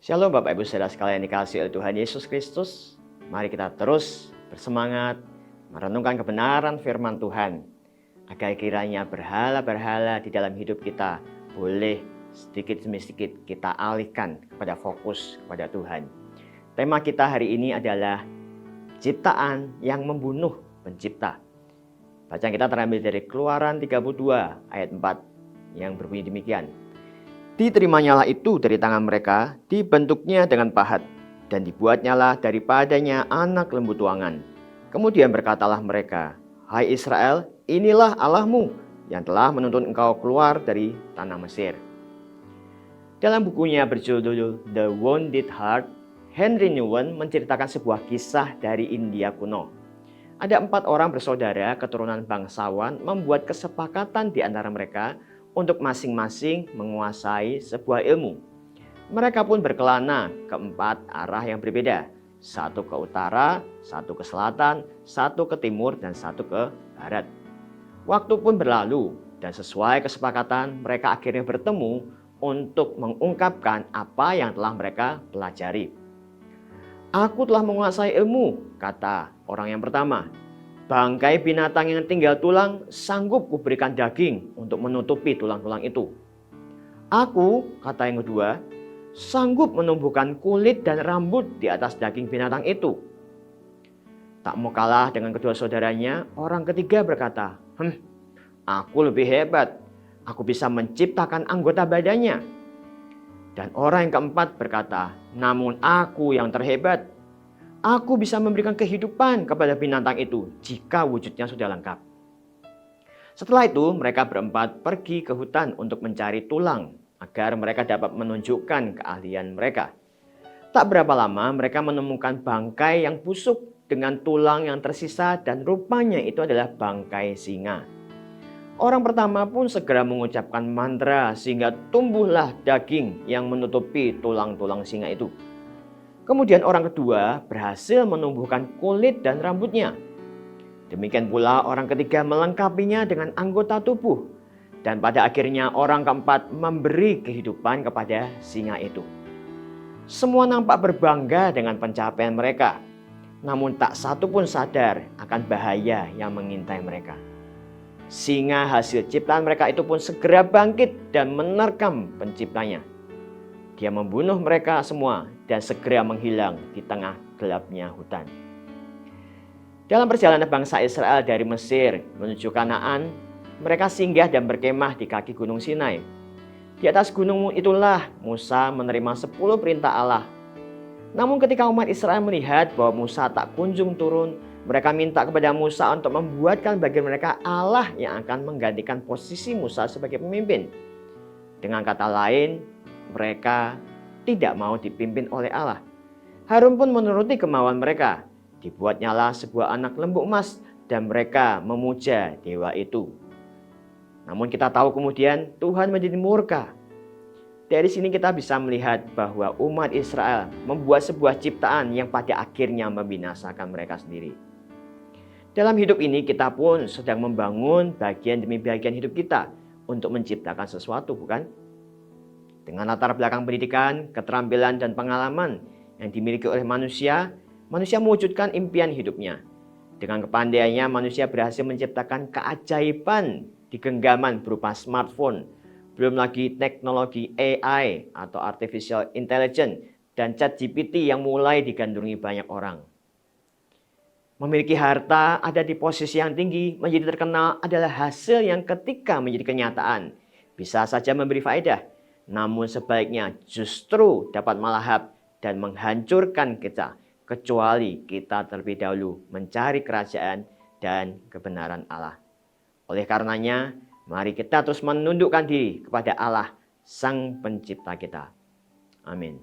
Shalom Bapak Ibu Saudara sekalian dikasihi oleh Tuhan Yesus Kristus. Mari kita terus bersemangat merenungkan kebenaran firman Tuhan, agar kiranya berhala-berhala di dalam hidup kita boleh sedikit demi sedikit kita alihkan kepada fokus kepada Tuhan. Tema kita hari ini adalah ciptaan yang membunuh pencipta. Bacaan kita terambil dari Keluaran 32 ayat 4 yang berbunyi demikian. Diterimanya itu dari tangan mereka, dibentuknya dengan pahat, dan dibuatnyalah daripadanya anak lembu tuangan. Kemudian berkatalah mereka, "Hai Israel, inilah Allahmu yang telah menuntun engkau keluar dari tanah Mesir." Dalam bukunya berjudul The Wounded Heart, Henry Nouwen menceritakan sebuah kisah dari India kuno. Ada 4 orang bersaudara keturunan bangsawan membuat kesepakatan di antara mereka untuk masing-masing menguasai sebuah ilmu. Mereka pun berkelana ke 4 arah yang berbeda. 1 ke utara, 1 ke selatan, 1 ke timur, dan 1 ke barat. Waktu pun berlalu dan sesuai kesepakatan mereka akhirnya bertemu untuk mengungkapkan apa yang telah mereka pelajari. "Aku telah menguasai ilmu," kata orang yang pertama. "Bangkai binatang yang tinggal tulang sanggup kuberikan daging untuk menutupi tulang-tulang itu." "Aku," kata yang kedua, "sanggup menumbuhkan kulit dan rambut di atas daging binatang itu." Tak mau kalah dengan kedua saudaranya, orang ketiga berkata, "Aku lebih hebat. Aku bisa menciptakan anggota badannya." Dan orang yang keempat berkata, "Namun aku yang terhebat. Aku bisa memberikan kehidupan kepada binatang itu jika wujudnya sudah lengkap." Setelah itu mereka berempat pergi ke hutan untuk mencari tulang agar mereka dapat menunjukkan keahlian mereka. Tak berapa lama mereka menemukan bangkai yang busuk dengan tulang yang tersisa, dan rupanya itu adalah bangkai singa. Orang pertama pun segera mengucapkan mantra sehingga tumbuhlah daging yang menutupi tulang-tulang singa itu. Kemudian orang kedua berhasil menumbuhkan kulit dan rambutnya. Demikian pula orang ketiga melengkapinya dengan anggota tubuh. Dan pada akhirnya orang keempat memberi kehidupan kepada singa itu. Semua nampak berbangga dengan pencapaian mereka. Namun tak satu pun sadar akan bahaya yang mengintai mereka. Singa hasil ciptaan mereka itu pun segera bangkit dan menerkam penciptanya. Dia membunuh mereka semua dan segera menghilang di tengah gelapnya hutan. Dalam perjalanan bangsa Israel dari Mesir menuju Kanaan, mereka singgah dan berkemah di kaki Gunung Sinai. Di atas gunung itulah Musa menerima 10 perintah Allah. Namun ketika umat Israel melihat bahwa Musa tak kunjung turun, mereka minta kepada Musa untuk membuatkan bagi mereka Allah yang akan menggantikan posisi Musa sebagai pemimpin. Dengan kata lain, mereka tidak mau dipimpin oleh Allah. Harun pun menuruti kemauan mereka. Dibuatnyalah sebuah anak lembu emas dan mereka memuja dewa itu. Namun kita tahu kemudian Tuhan menjadi murka. Dari sini kita bisa melihat bahwa umat Israel membuat sebuah ciptaan yang pada akhirnya membinasakan mereka sendiri. Dalam hidup ini kita pun sedang membangun bagian demi bagian hidup kita untuk menciptakan sesuatu, bukan? Dengan latar belakang pendidikan, keterampilan, dan pengalaman yang dimiliki oleh manusia, manusia mewujudkan impian hidupnya. Dengan kepandaiannya, manusia berhasil menciptakan keajaiban di genggaman berupa smartphone, belum lagi teknologi AI atau Artificial Intelligence dan ChatGPT yang mulai digandrungi banyak orang. Memiliki harta, ada di posisi yang tinggi, menjadi terkenal adalah hasil yang ketika menjadi kenyataan bisa saja memberi faedah. Namun sebaliknya justru dapat melahap dan menghancurkan kita, kecuali kita terlebih dahulu mencari kerajaan dan kebenaran Allah. Oleh karenanya, mari kita terus menundukkan diri kepada Allah, Sang Pencipta kita. Amin.